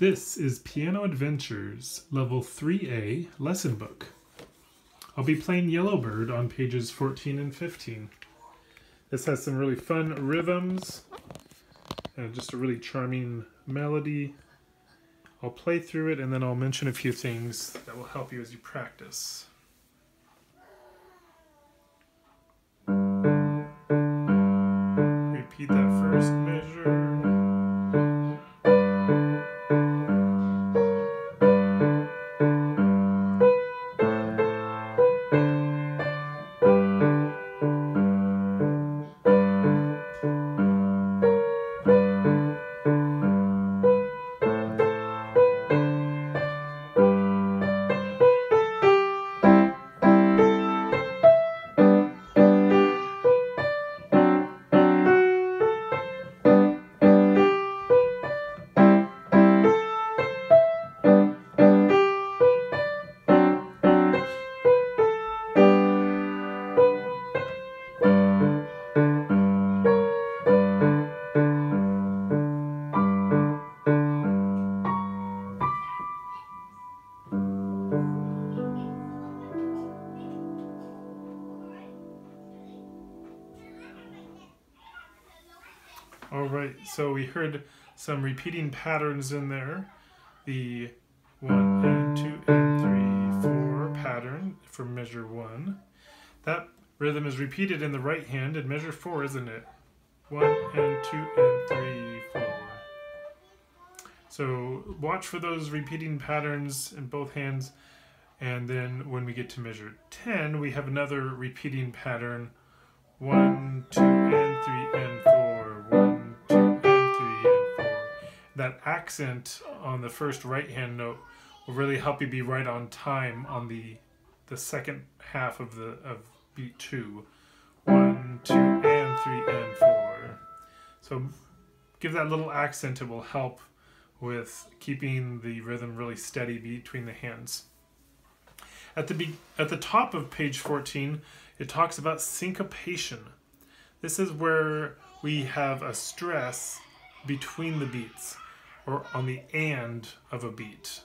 This is Piano Adventures, Level 3A Lesson Book. I'll be playing Yellowbird on pages 14 and 15. This has some really fun rhythms and just a really charming melody. I'll play through it and then I'll mention a few things that will help you as you practice. Repeat that first measure. Alright, so we heard some repeating patterns in there. The 1 and 2 and 3, 4 pattern for measure 1. That rhythm is repeated in the right hand in measure 4, isn't it? 1 and 2 and 3, 4. So watch for those repeating patterns in both hands, and then when we get to measure 10, we have another repeating pattern. 1, 2 and 3 and 4. 1, 2 and 3 and 4. That accent on the first right hand note will really help you be right on time on the second half of beat 2. 1, 2 and 3 and 4. So give that little accent, it will help with keeping the rhythm really steady between the hands. At the top of page 14, it talks about syncopation. This is where we have a stress between the beats, or on the and of a beat.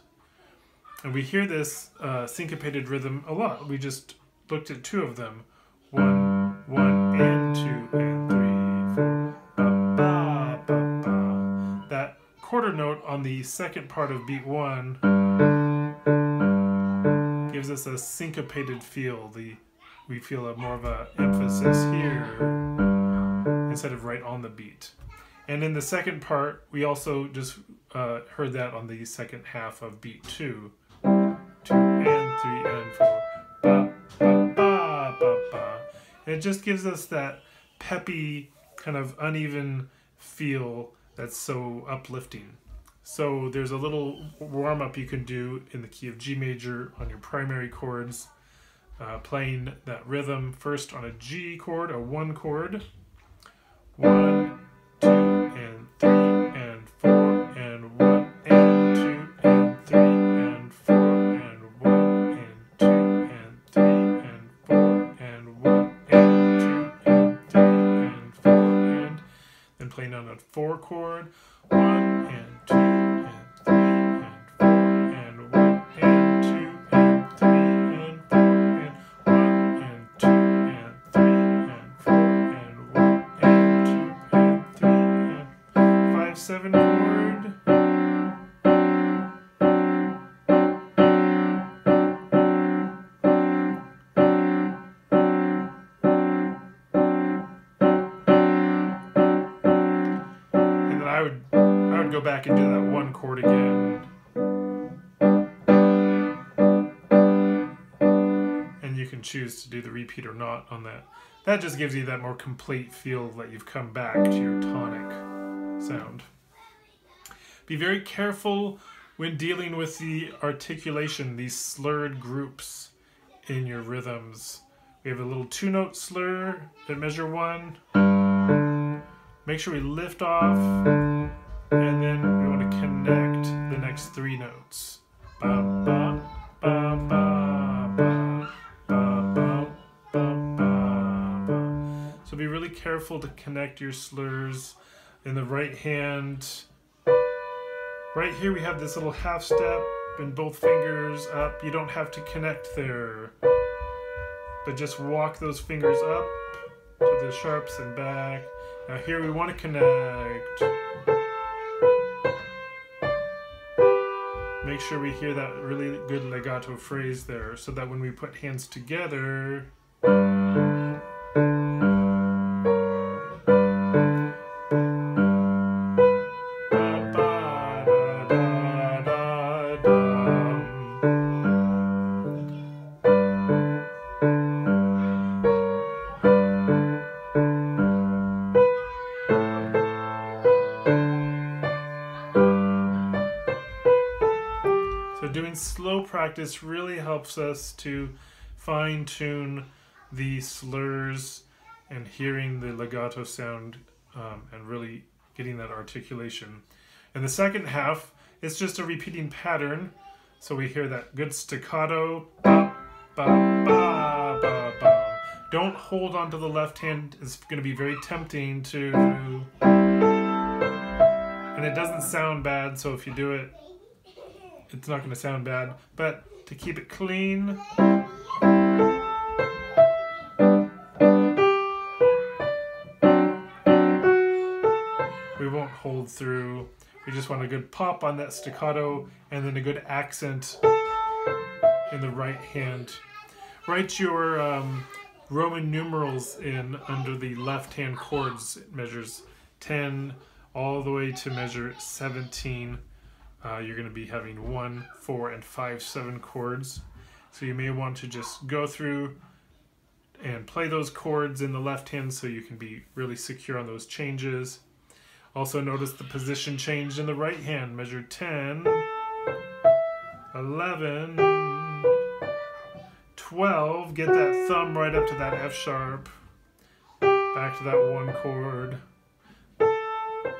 And we hear this syncopated rhythm a lot. We just looked at two of them. 1, 1 and 2 and 3, 4. Ba, ba, ba, ba. That quarter note on the second part of beat 1 gives us a syncopated feel. We feel more of an emphasis here instead of right on the beat. And in the second part, we also just heard that on the second half of beat 2. 2 and 3 and 4. Ba, ba, ba, ba, ba. And it just gives us that peppy, kind of uneven feel that's so uplifting. So there's a little warm-up you can do in the key of G major on your primary chords, playing that rhythm first on a G chord, a 1 chord. 1, 2 and 3 and 4 and 1 and 2 and 3 and 4 and 1 and 2 and 3 and 4 and 1 and 2 and 3 and 4 and then playing on a 4 chord. 1 and 2 and 3 and 4 and 1 and 2 and 3 and 4 and 1 and 2 and 3 and 4 and 1 and 2 and 3 and 5, 7 chord. And then I would go back and do that 1 chord again. And you can choose to do the repeat or not on that. That just gives you that more complete feel that you've come back to your tonic sound. Be very careful when dealing with the articulation, these slurred groups in your rhythms. We have a little 2-note slur at measure 1. Make sure we lift off, and then we want to connect the next 3 notes. Ba, ba, ba, ba, ba, ba, ba, ba, ba, ba. So be really careful to connect your slurs in the right hand. Right here we have this little half step and both fingers up. You don't have to connect there, but just walk those fingers up to the sharps and back. Now here we want to connect. Make sure we hear that really good legato phrase there, so that when we put hands together, doing slow practice really helps us to fine-tune the slurs and hearing the legato sound and really getting that articulation. In the second half, it's just a repeating pattern, so we hear that good staccato. Ba, ba, ba, ba, ba. Don't hold on to the left hand. It's going to be very tempting to, and it doesn't sound bad, so if you do it, it's not going to sound bad, but to keep it clean, we won't hold through. We just want a good pop on that staccato and then a good accent in the right hand. Write your Roman numerals in under the left hand chords. It measures 10 all the way to measure 17. You're going to be having 1, 4, and 5, 7 chords. So you may want to just go through and play those chords in the left hand so you can be really secure on those changes. Also notice the position change in the right hand. Measure 10, 11, 12. Get that thumb right up to that F sharp. Back to that 1 chord.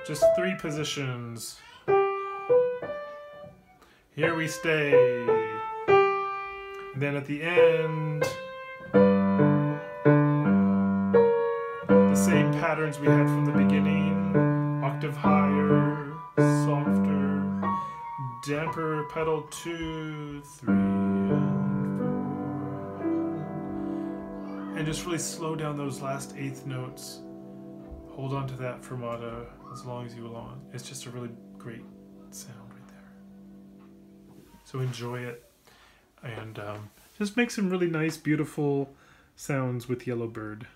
Just 3 positions. Here we stay. And then at the end, the same patterns we had from the beginning. Octave higher, softer, damper pedal 2, 3, and 4. And just really slow down those last 8th notes. Hold on to that fermata as long as you want. It's just a really great sound. So enjoy it, and just make some really nice, beautiful sounds with Yellowbird.